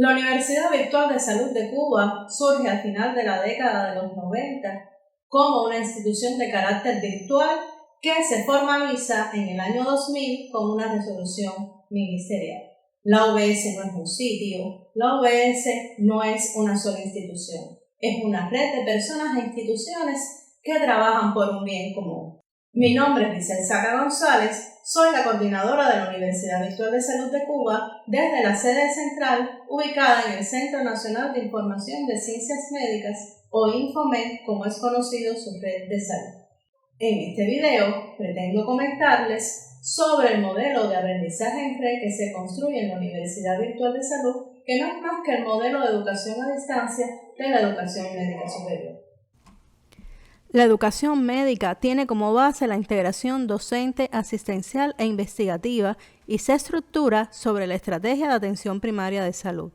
La Universidad Virtual de Salud de Cuba surge al final de la década de los 90 como una institución de carácter virtual que se formaliza en el año 2000 con una resolución ministerial. La UBS no es un sitio, la UBS no es una sola institución, es una red de personas e instituciones que trabajan por un bien común. Mi nombre es Licel Saca González, soy la coordinadora de la Universidad Virtual de Salud de Cuba desde la sede central ubicada en el Centro Nacional de Información de Ciencias Médicas o Infomed, como es conocido su red de salud. En este video pretendo comentarles sobre el modelo de aprendizaje en red que se construye en la Universidad Virtual de Salud, que no es más que el modelo de educación a distancia de la educación médica superior. La educación médica tiene como base la integración docente, asistencial e investigativa y se estructura sobre la estrategia de atención primaria de salud.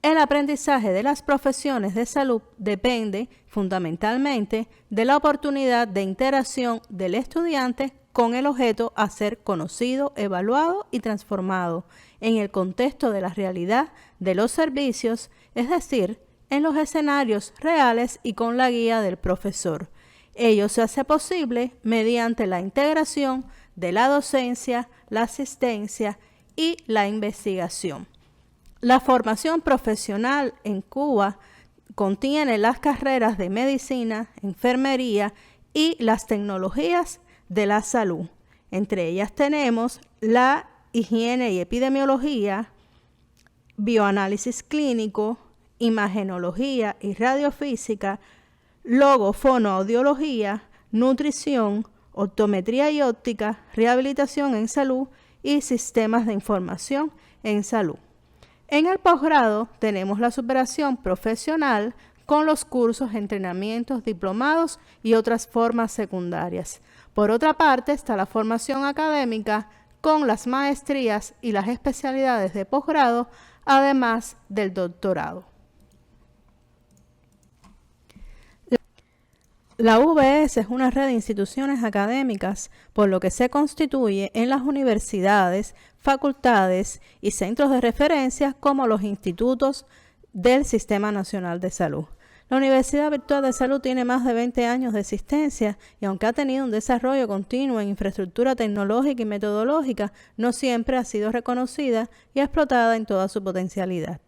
El aprendizaje de las profesiones de salud depende fundamentalmente de la oportunidad de interacción del estudiante con el objeto a ser conocido, evaluado y transformado en el contexto de la realidad de los servicios, es decir, en los escenarios reales y con la guía del profesor. Ello se hace posible mediante la integración de la docencia, la asistencia y la investigación. La formación profesional en Cuba contiene las carreras de medicina, enfermería y las tecnologías de la salud. Entre ellas tenemos la higiene y epidemiología, bioanálisis clínico, imagenología y radiofísica, logofonoaudiología, nutrición, optometría y óptica, rehabilitación en salud y sistemas de información en salud. En el posgrado tenemos la superación profesional con los cursos, entrenamientos, diplomados y otras formas secundarias. Por otra parte está la formación académica con las maestrías y las especialidades de posgrado, además del doctorado. La UBS es una red de instituciones académicas, por lo que se constituye en las universidades, facultades y centros de referencia como los institutos del Sistema Nacional de Salud. La Universidad Virtual de Salud tiene más de 20 años de existencia y aunque ha tenido un desarrollo continuo en infraestructura tecnológica y metodológica, no siempre ha sido reconocida y explotada en toda su potencialidad.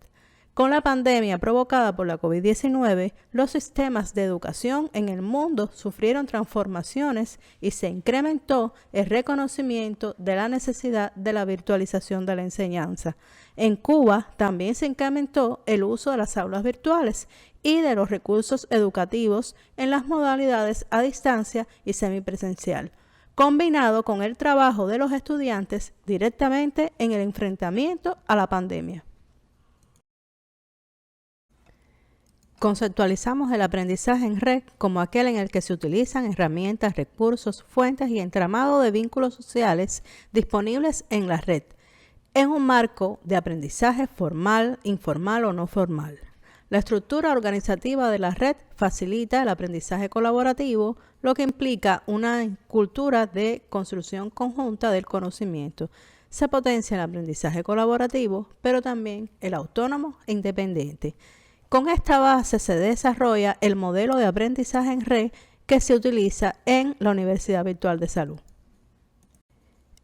Con la pandemia provocada por la COVID-19, los sistemas de educación en el mundo sufrieron transformaciones y se incrementó el reconocimiento de la necesidad de la virtualización de la enseñanza. En Cuba también se incrementó el uso de las aulas virtuales y de los recursos educativos en las modalidades a distancia y semipresencial, combinado con el trabajo de los estudiantes directamente en el enfrentamiento a la pandemia. Conceptualizamos el aprendizaje en red como aquel en el que se utilizan herramientas, recursos, fuentes y entramado de vínculos sociales disponibles en la red, en un marco de aprendizaje formal, informal o no formal. La estructura organizativa de la red facilita el aprendizaje colaborativo, lo que implica una cultura de construcción conjunta del conocimiento. Se potencia el aprendizaje colaborativo, pero también el autónomo e independiente. Con esta base se desarrolla el modelo de aprendizaje en red que se utiliza en la Universidad Virtual de Salud.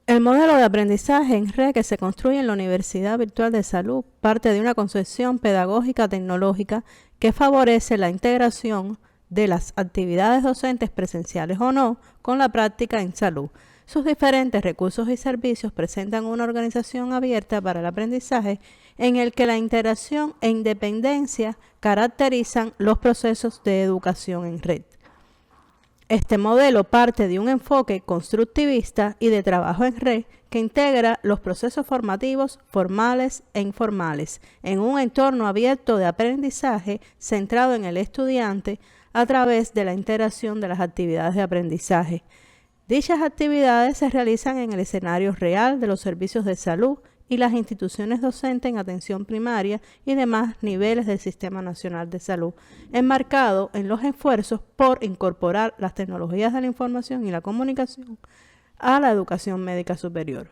El modelo de aprendizaje en red que se construye en la Universidad Virtual de Salud parte de una concepción pedagógica tecnológica que favorece la integración de las actividades docentes presenciales o no con la práctica en salud. Sus diferentes recursos y servicios presentan una organización abierta para el aprendizaje en el que la interacción e independencia caracterizan los procesos de educación en red. Este modelo parte de un enfoque constructivista y de trabajo en red que integra los procesos formativos formales e informales en un entorno abierto de aprendizaje centrado en el estudiante a través de la interacción de las actividades de aprendizaje. Dichas actividades se realizan en el escenario real de los servicios de salud y las instituciones docentes en atención primaria y demás niveles del Sistema Nacional de Salud, enmarcado en los esfuerzos por incorporar las tecnologías de la información y la comunicación a la educación médica superior.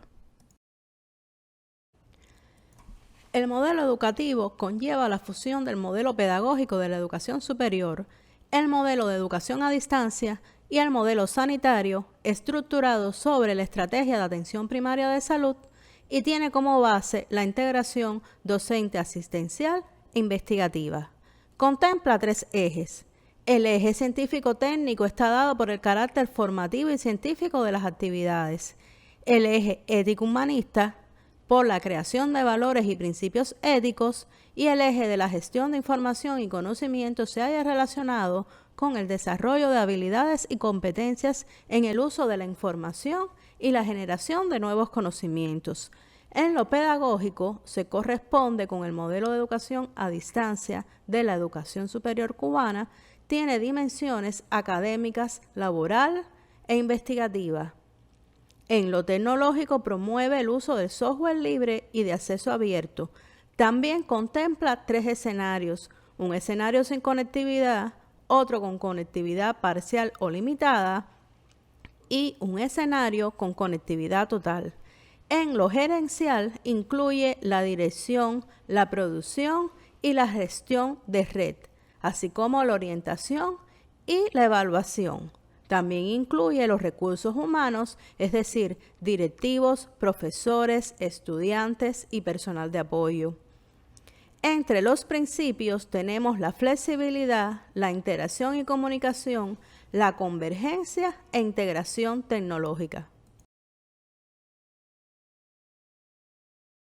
El modelo educativo conlleva la fusión del modelo pedagógico de la educación superior, el modelo de educación a distancia y el modelo sanitario estructurado sobre la estrategia de atención primaria de salud y tiene como base la integración docente asistencial e investigativa. Contempla 3 ejes. El eje científico-técnico está dado por el carácter formativo y científico de las actividades. El eje ético-humanista por la creación de valores y principios éticos, y el eje de la gestión de información y conocimiento se haya relacionado con el desarrollo de habilidades y competencias en el uso de la información y la generación de nuevos conocimientos. En lo pedagógico se corresponde con el modelo de educación a distancia de la educación superior cubana, tiene dimensiones académicas, laboral e investigativa. En lo tecnológico promueve el uso del software libre y de acceso abierto. También contempla 3 escenarios, un escenario sin conectividad, otro con conectividad parcial o limitada y un escenario con conectividad total. En lo gerencial incluye la dirección, la producción y la gestión de red, así como la orientación y la evaluación. También incluye los recursos humanos, es decir, directivos, profesores, estudiantes y personal de apoyo. Entre los principios tenemos la flexibilidad, la interacción y comunicación, la convergencia e integración tecnológica.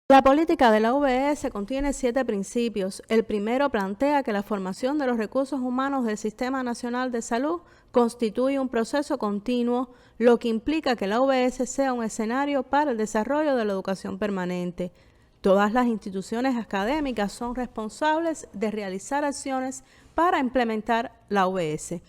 La política de la UBS contiene 7 principios. El primero plantea que la formación de los recursos humanos del Sistema Nacional de Salud constituye un proceso continuo, lo que implica que la UBS sea un escenario para el desarrollo de la educación permanente. Todas las instituciones académicas son responsables de realizar acciones para implementar la UBS.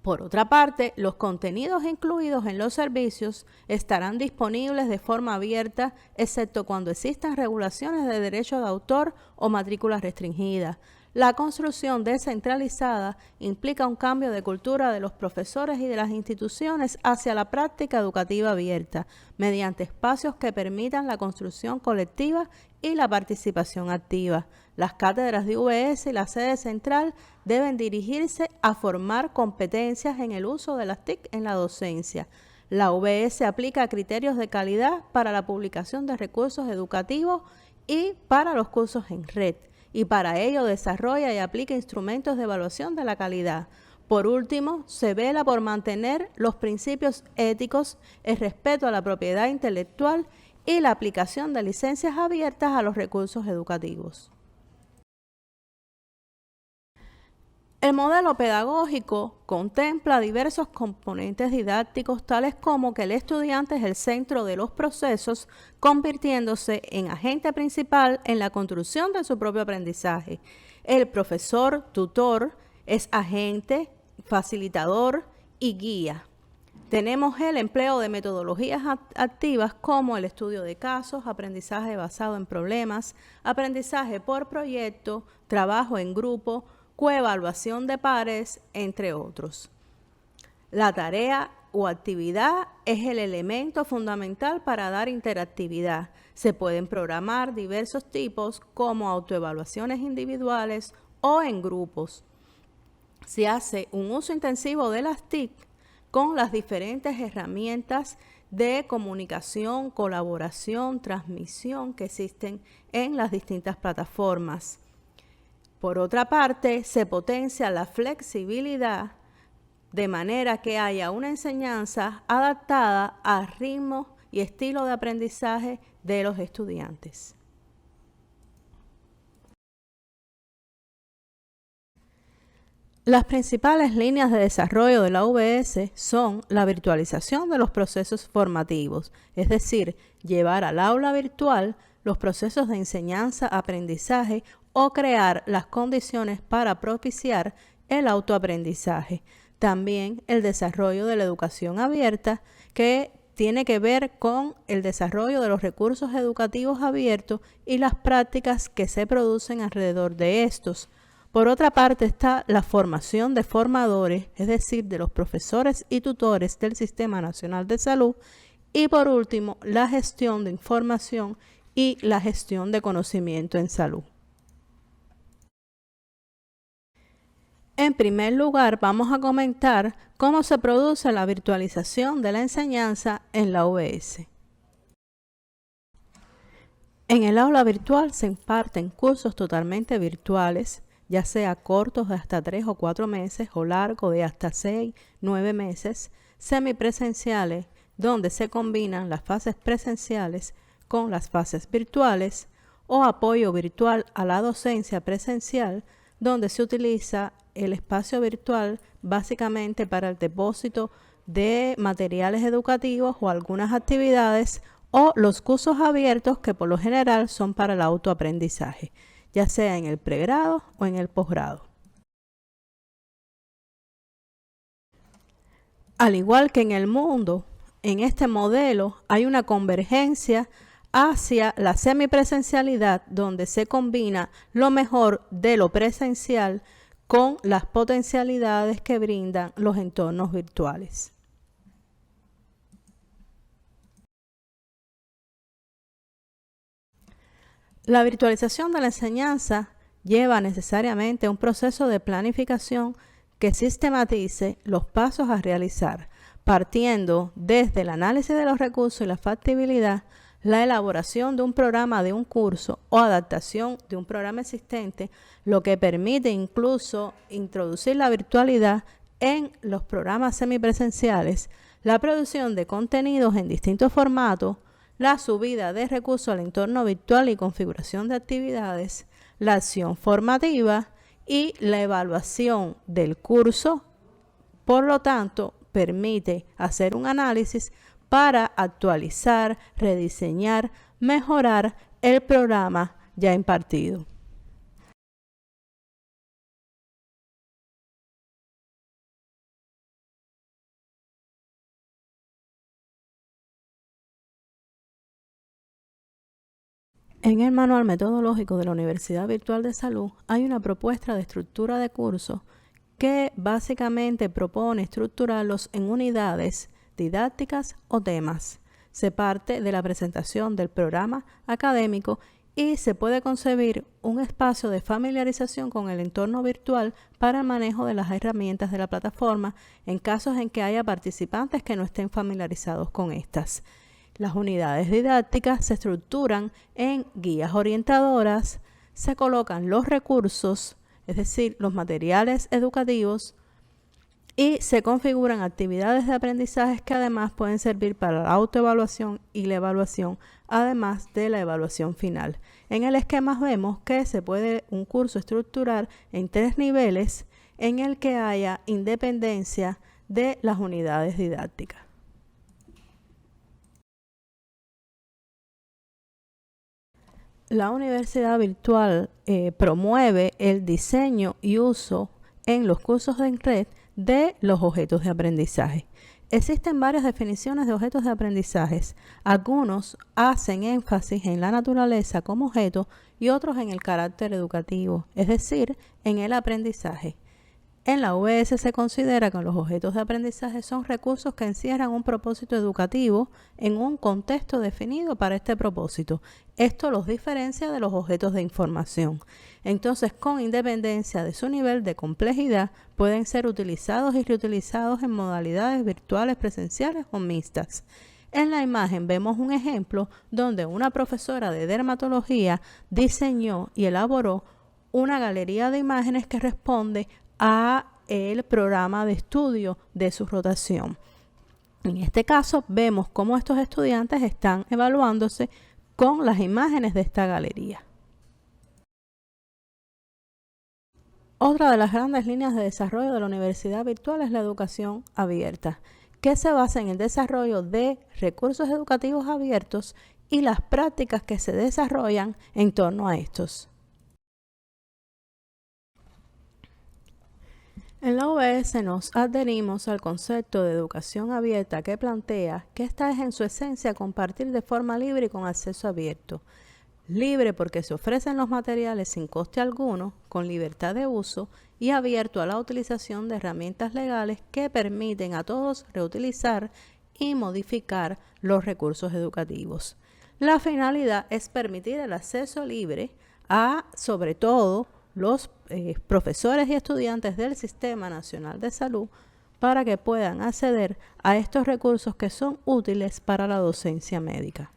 Por otra parte, los contenidos incluidos en los servicios estarán disponibles de forma abierta, excepto cuando existan regulaciones de derecho de autor o matrícula restringida. La construcción descentralizada implica un cambio de cultura de los profesores y de las instituciones hacia la práctica educativa abierta, mediante espacios que permitan la construcción colectiva y la participación activa. Las cátedras de UBS y la sede central deben dirigirse a formar competencias en el uso de las TIC en la docencia. La UBS aplica criterios de calidad para la publicación de recursos educativos y para los cursos en red, y para ello desarrolla y aplica instrumentos de evaluación de la calidad. Por último, se vela por mantener los principios éticos, el respeto a la propiedad intelectual y la aplicación de licencias abiertas a los recursos educativos. El modelo pedagógico contempla diversos componentes didácticos, tales como que el estudiante es el centro de los procesos, convirtiéndose en agente principal en la construcción de su propio aprendizaje. El profesor, tutor, es agente, facilitador y guía. Tenemos el empleo de metodologías activas como el estudio de casos, aprendizaje basado en problemas, aprendizaje por proyecto, trabajo en grupo, coevaluación de pares, entre otros. La tarea o actividad es el elemento fundamental para dar interactividad. Se pueden programar diversos tipos como autoevaluaciones individuales o en grupos. Se hace un uso intensivo de las TIC con las diferentes herramientas de comunicación, colaboración, transmisión que existen en las distintas plataformas. Por otra parte, se potencia la flexibilidad de manera que haya una enseñanza adaptada al ritmo y estilo de aprendizaje de los estudiantes. Las principales líneas de desarrollo de la UBS son la virtualización de los procesos formativos, es decir, llevar al aula virtual los procesos de enseñanza-aprendizaje o crear las condiciones para propiciar el autoaprendizaje. También el desarrollo de la educación abierta, que tiene que ver con el desarrollo de los recursos educativos abiertos y las prácticas que se producen alrededor de estos. Por otra parte está la formación de formadores, es decir, de los profesores y tutores del Sistema Nacional de Salud. Y por último, la gestión de información y la gestión de conocimiento en salud. En primer lugar, vamos a comentar cómo se produce la virtualización de la enseñanza en la UBS. En el aula virtual se imparten cursos totalmente virtuales, ya sea cortos de hasta 3 o 4 meses o largos de hasta 6, 9 meses, semipresenciales, donde se combinan las fases presenciales con las fases virtuales, o apoyo virtual a la docencia presencial, donde se utiliza el espacio virtual básicamente para el depósito de materiales educativos o algunas actividades, o los cursos abiertos que por lo general son para el autoaprendizaje, ya sea en el pregrado o en el posgrado. Al igual que en el mundo, en este modelo hay una convergencia hacia la semipresencialidad, donde se combina lo mejor de lo presencial con las potencialidades que brindan los entornos virtuales. La virtualización de la enseñanza lleva necesariamente un proceso de planificación que sistematice los pasos a realizar, partiendo desde el análisis de los recursos y la factibilidad, la elaboración de un programa de un curso o adaptación de un programa existente, lo que permite incluso introducir la virtualidad en los programas semipresenciales, la producción de contenidos en distintos formatos, la subida de recursos al entorno virtual y configuración de actividades, la acción formativa y la evaluación del curso. Por lo tanto, permite hacer un análisis para actualizar, rediseñar, mejorar el programa ya impartido. En el Manual Metodológico de la Universidad Virtual de Salud hay una propuesta de estructura de cursos que básicamente propone estructurarlos en unidades didácticas o temas. Se parte de la presentación del programa académico y se puede concebir un espacio de familiarización con el entorno virtual para el manejo de las herramientas de la plataforma en casos en que haya participantes que no estén familiarizados con estas. Las unidades didácticas se estructuran en guías orientadoras, se colocan los recursos, es decir, los materiales educativos, y se configuran actividades de aprendizaje que además pueden servir para la autoevaluación y la evaluación, además de la evaluación final. En el esquema vemos que se puede un curso estructurar en 3 niveles en el que haya independencia de las unidades didácticas. La universidad virtual promueve el diseño y uso en los cursos de red de los objetos de aprendizaje. Existen varias definiciones de objetos de aprendizaje. Algunos hacen énfasis en la naturaleza como objeto y otros en el carácter educativo, es decir, en el aprendizaje. En la UBS se considera que los objetos de aprendizaje son recursos que encierran un propósito educativo en un contexto definido para este propósito. Esto los diferencia de los objetos de información. Entonces, con independencia de su nivel de complejidad, pueden ser utilizados y reutilizados en modalidades virtuales, presenciales o mixtas. En la imagen vemos un ejemplo donde una profesora de dermatología diseñó y elaboró una galería de imágenes que responde a el programa de estudio de su rotación. En este caso vemos cómo estos estudiantes están evaluándose con las imágenes de esta galería. Otra de las grandes líneas de desarrollo de la universidad virtual es la educación abierta, que se basa en el desarrollo de recursos educativos abiertos y las prácticas que se desarrollan en torno a estos. En la UBS nos adherimos al concepto de educación abierta que plantea que esta es en su esencia compartir de forma libre y con acceso abierto. Libre porque se ofrecen los materiales sin coste alguno, con libertad de uso y abierto a la utilización de herramientas legales que permiten a todos reutilizar y modificar los recursos educativos. La finalidad es permitir el acceso libre a, sobre todo, los profesores y estudiantes del Sistema Nacional de Salud para que puedan acceder a estos recursos que son útiles para la docencia médica.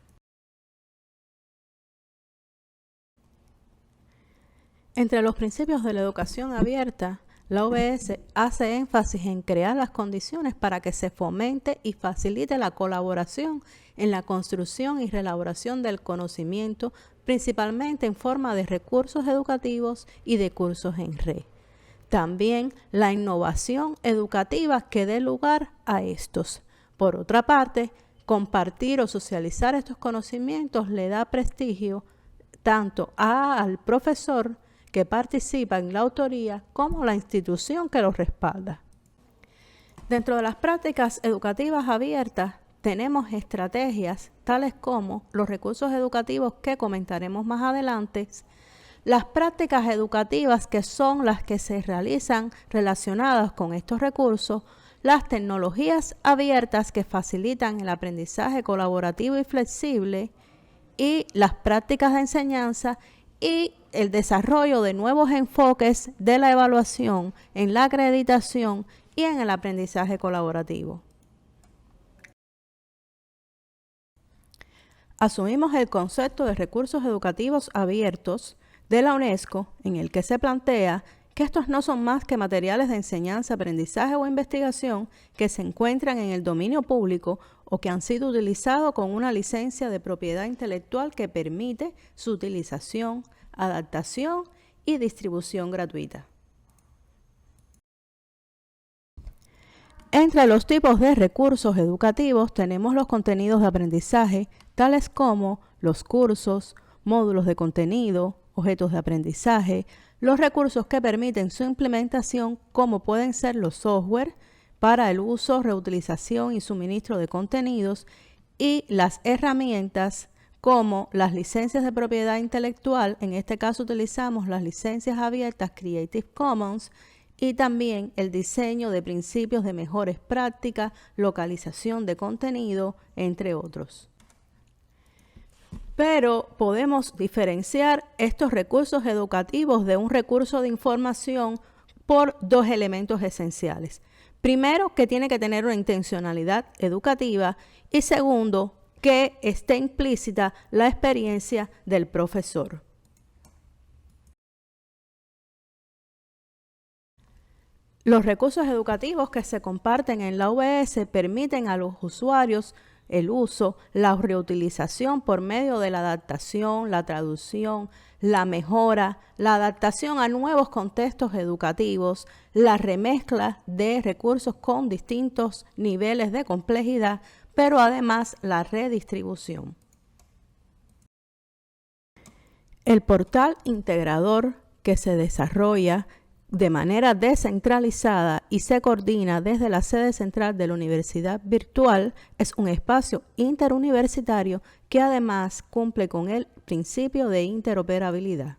Entre los principios de la educación abierta, la OBS hace énfasis en crear las condiciones para que se fomente y facilite la colaboración en la construcción y reelaboración del conocimiento, principalmente en forma de recursos educativos y de cursos en red. También la innovación educativa que dé lugar a estos. Por otra parte, compartir o socializar estos conocimientos le da prestigio tanto al profesor que participa en la autoría como la institución que los respalda. Dentro de las prácticas educativas abiertas tenemos estrategias tales como los recursos educativos que comentaremos más adelante, las prácticas educativas que son las que se realizan relacionadas con estos recursos, las tecnologías abiertas que facilitan el aprendizaje colaborativo y flexible y las prácticas de enseñanza y el desarrollo de nuevos enfoques de la evaluación en la acreditación y en el aprendizaje colaborativo. Asumimos el concepto de recursos educativos abiertos de la UNESCO, en el que se plantea que estos no son más que materiales de enseñanza, aprendizaje o investigación que se encuentran en el dominio público o que han sido utilizados con una licencia de propiedad intelectual que permite su utilización, adaptación y distribución gratuita. Entre los tipos de recursos educativos tenemos los contenidos de aprendizaje, tales como los cursos, módulos de contenido, objetos de aprendizaje, los recursos que permiten su implementación, como pueden ser los software para el uso, reutilización y suministro de contenidos, y las herramientas como las licencias de propiedad intelectual. En este caso utilizamos las licencias abiertas Creative Commons, y también el diseño de principios de mejores prácticas, localización de contenido, entre otros. Pero podemos diferenciar estos recursos educativos de un recurso de información por dos elementos esenciales. Primero, que tiene que tener una intencionalidad educativa, y segundo, que esté implícita la experiencia del profesor. Los recursos educativos que se comparten en la OBS permiten a los usuarios el uso, la reutilización por medio de la adaptación, la traducción, la mejora, la adaptación a nuevos contextos educativos, la remezcla de recursos con distintos niveles de complejidad, pero además la redistribución. El portal integrador que se desarrolla de manera descentralizada y se coordina desde la sede central de la Universidad Virtual es un espacio interuniversitario que además cumple con el principio de interoperabilidad.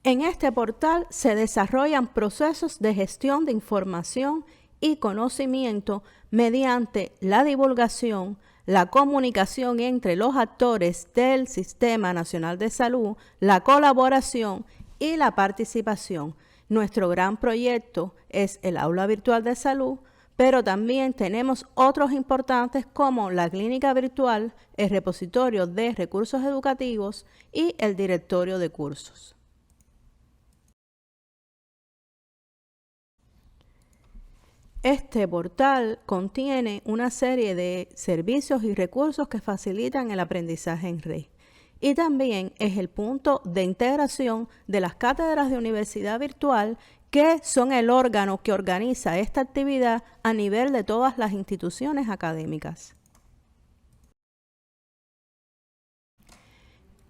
En este portal se desarrollan procesos de gestión de información y conocimiento mediante la divulgación, la comunicación entre los actores del Sistema Nacional de Salud, la colaboración y la participación. Nuestro gran proyecto es el Aula Virtual de Salud, pero también tenemos otros importantes como la clínica virtual, el repositorio de recursos educativos y el directorio de cursos. Este portal contiene una serie de servicios y recursos que facilitan el aprendizaje en red. Y también es el punto de integración de las cátedras de universidad virtual, que son el órgano que organiza esta actividad a nivel de todas las instituciones académicas.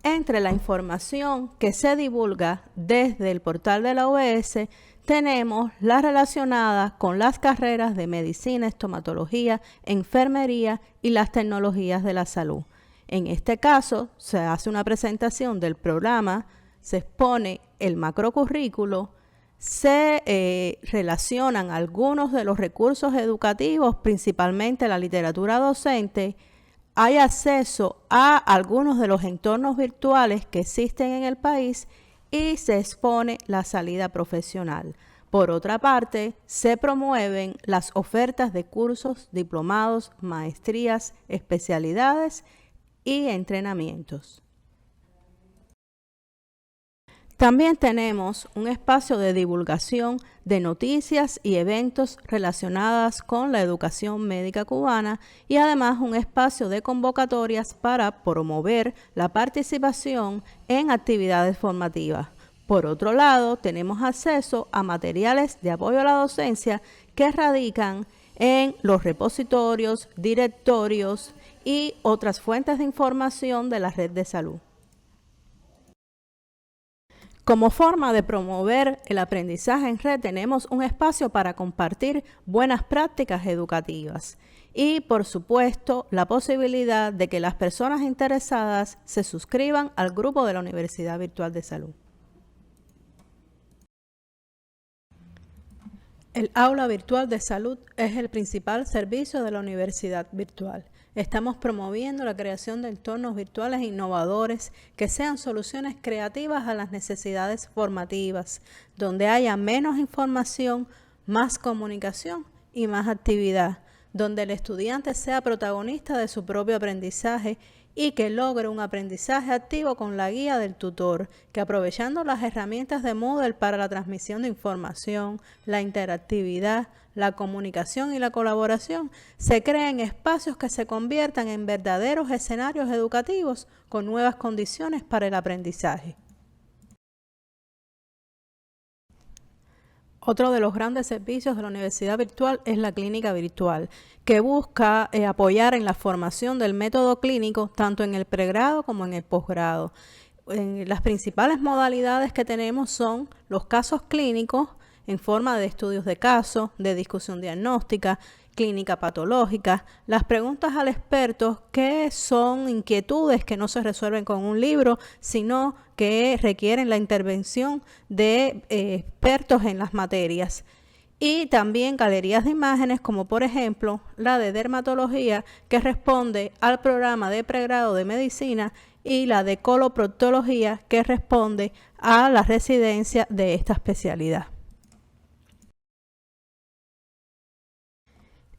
Entre la información que se divulga desde el portal de la OBS, tenemos las relacionadas con las carreras de medicina, estomatología, enfermería y las tecnologías de la salud. En este caso, se hace una presentación del programa, se expone el macrocurrículo, se relacionan algunos de los recursos educativos, principalmente la literatura docente, hay acceso a algunos de los entornos virtuales que existen en el país y se expone la salida profesional. Por otra parte, se promueven las ofertas de cursos, diplomados, maestrías, especialidades y entrenamientos. También tenemos un espacio de divulgación de noticias y eventos relacionados con la educación médica cubana y además un espacio de convocatorias para promover la participación en actividades formativas. Por otro lado, tenemos acceso a materiales de apoyo a la docencia que radican en los repositorios, directorios y otras fuentes de información de la red de salud. Como forma de promover el aprendizaje en red, tenemos un espacio para compartir buenas prácticas educativas y, por supuesto, la posibilidad de que las personas interesadas se suscriban al grupo de la Universidad Virtual de Salud. El aula virtual de salud es el principal servicio de la Universidad Virtual. Estamos promoviendo la creación de entornos virtuales innovadores que sean soluciones creativas a las necesidades formativas, donde haya menos información, más comunicación y más actividad, donde el estudiante sea protagonista de su propio aprendizaje y que logre un aprendizaje activo con la guía del tutor, que aprovechando las herramientas de Moodle para la transmisión de información, la interactividad, la comunicación y la colaboración, se creen espacios que se conviertan en verdaderos escenarios educativos con nuevas condiciones para el aprendizaje. Otro de los grandes servicios de la Universidad Virtual es la clínica virtual, que busca apoyar en la formación del método clínico tanto en el pregrado como en el posgrado. Las principales modalidades que tenemos son los casos clínicos en forma de estudios de caso, de discusión diagnóstica, clínica patológica, las preguntas al experto, que son inquietudes que no se resuelven con un libro, sino que requieren la intervención de expertos en las materias. Y también galerías de imágenes, como por ejemplo la de dermatología, que responde al programa de pregrado de medicina, y la de coloproctología, que responde a la residencia de esta especialidad.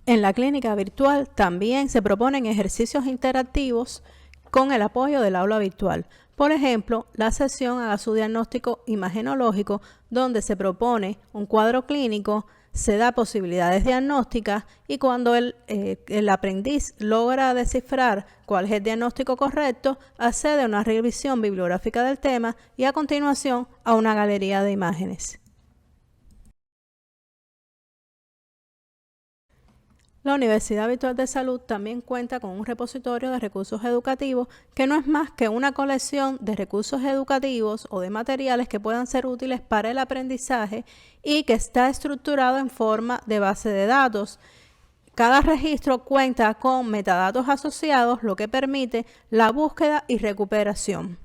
En la clínica virtual también se proponen ejercicios interactivos con el apoyo del aula virtual. Por ejemplo, la sesión haga su diagnóstico imagenológico, donde se propone un cuadro clínico, se da posibilidades diagnósticas y cuando el aprendiz logra descifrar cuál es el diagnóstico correcto, accede a una revisión bibliográfica del tema y a continuación a una galería de imágenes. La Universidad Virtual de Salud también cuenta con un repositorio de recursos educativos que no es más que una colección de recursos educativos o de materiales que puedan ser útiles para el aprendizaje y que está estructurado en forma de base de datos. Cada registro cuenta con metadatos asociados, lo que permite la búsqueda y recuperación.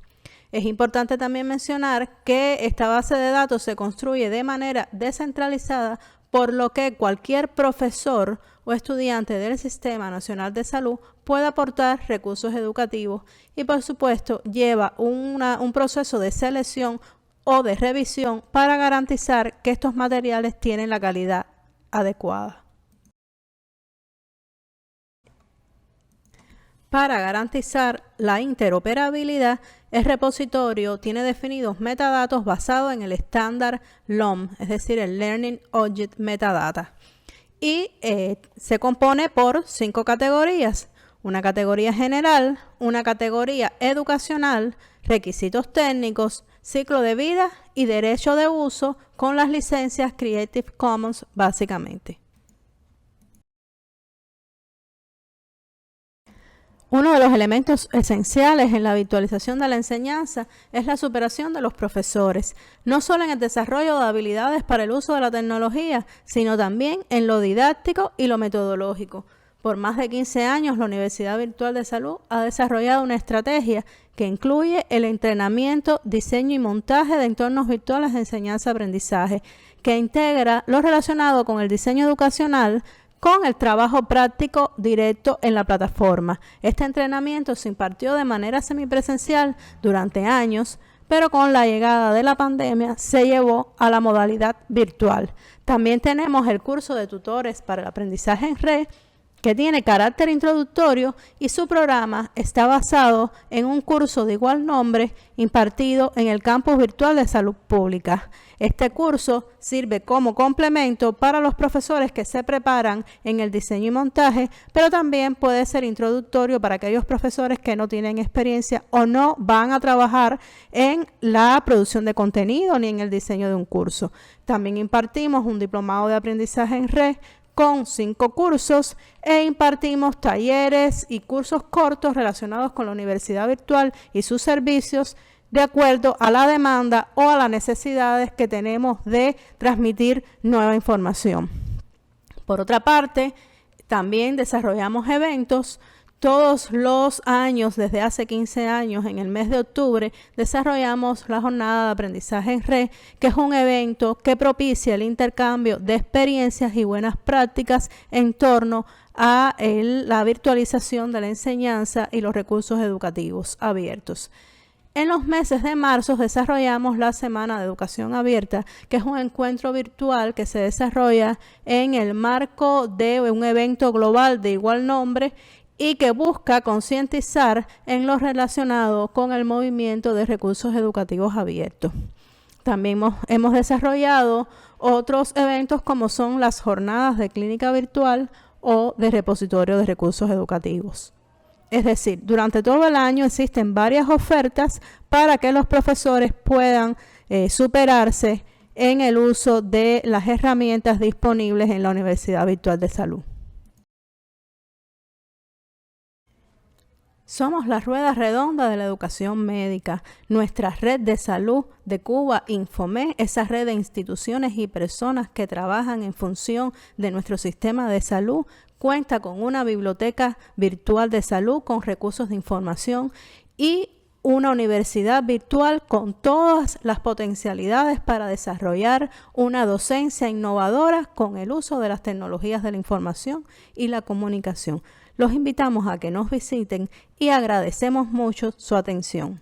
Es importante también mencionar que esta base de datos se construye de manera descentralizada, por lo que cualquier profesor o estudiante del Sistema Nacional de Salud puede aportar recursos educativos y, por supuesto, lleva un proceso de selección o de revisión para garantizar que estos materiales tienen la calidad adecuada. Para garantizar la interoperabilidad, el repositorio tiene definidos metadatos basados en el estándar LOM, es decir, el Learning Object Metadata. Y se compone por 5 categorías: una categoría general, una categoría educacional, requisitos técnicos, ciclo de vida y derecho de uso, con las licencias Creative Commons básicamente. Uno de los elementos esenciales en la virtualización de la enseñanza es la superación de los profesores, no solo en el desarrollo de habilidades para el uso de la tecnología, sino también en lo didáctico y lo metodológico. Por más de 15 años, la Universidad Virtual de Salud ha desarrollado una estrategia que incluye el entrenamiento, diseño y montaje de entornos virtuales de enseñanza-aprendizaje, que integra lo relacionado con el diseño educacional, con el trabajo práctico directo en la plataforma. Este entrenamiento se impartió de manera semipresencial durante años, pero con la llegada de la pandemia se llevó a la modalidad virtual. También tenemos el curso de tutores para el aprendizaje en red, que tiene carácter introductorio y su programa está basado en un curso de igual nombre impartido en el campus virtual de salud pública. Este curso sirve como complemento para los profesores que se preparan en el diseño y montaje, pero también puede ser introductorio para aquellos profesores que no tienen experiencia o no van a trabajar en la producción de contenido ni en el diseño de un curso. También impartimos un diplomado de aprendizaje en red con 5 cursos e impartimos talleres y cursos cortos relacionados con la universidad virtual y sus servicios de acuerdo a la demanda o a las necesidades que tenemos de transmitir nueva información. Por otra parte, también desarrollamos eventos. Todos los años, desde hace 15 años, en el mes de octubre, desarrollamos la jornada de aprendizaje en red, que es un evento que propicia el intercambio de experiencias y buenas prácticas en torno a la virtualización de la enseñanza y los recursos educativos abiertos. En los meses de marzo desarrollamos la Semana de Educación Abierta, que es un encuentro virtual que se desarrolla en el marco de un evento global de igual nombre y que busca concientizar en lo relacionado con el movimiento de recursos educativos abiertos. También hemos desarrollado otros eventos como son las jornadas de clínica virtual o de repositorio de recursos educativos. Es decir, durante todo el año existen varias ofertas para que los profesores puedan superarse en el uso de las herramientas disponibles en la Universidad Virtual de Salud. Somos la rueda redonda de la educación médica. Nuestra red de salud de Cuba, Infomed, esa red de instituciones y personas que trabajan en función de nuestro sistema de salud, cuenta con una biblioteca virtual de salud con recursos de información y una universidad virtual con todas las potencialidades para desarrollar una docencia innovadora con el uso de las tecnologías de la información y la comunicación. Los invitamos a que nos visiten y agradecemos mucho su atención.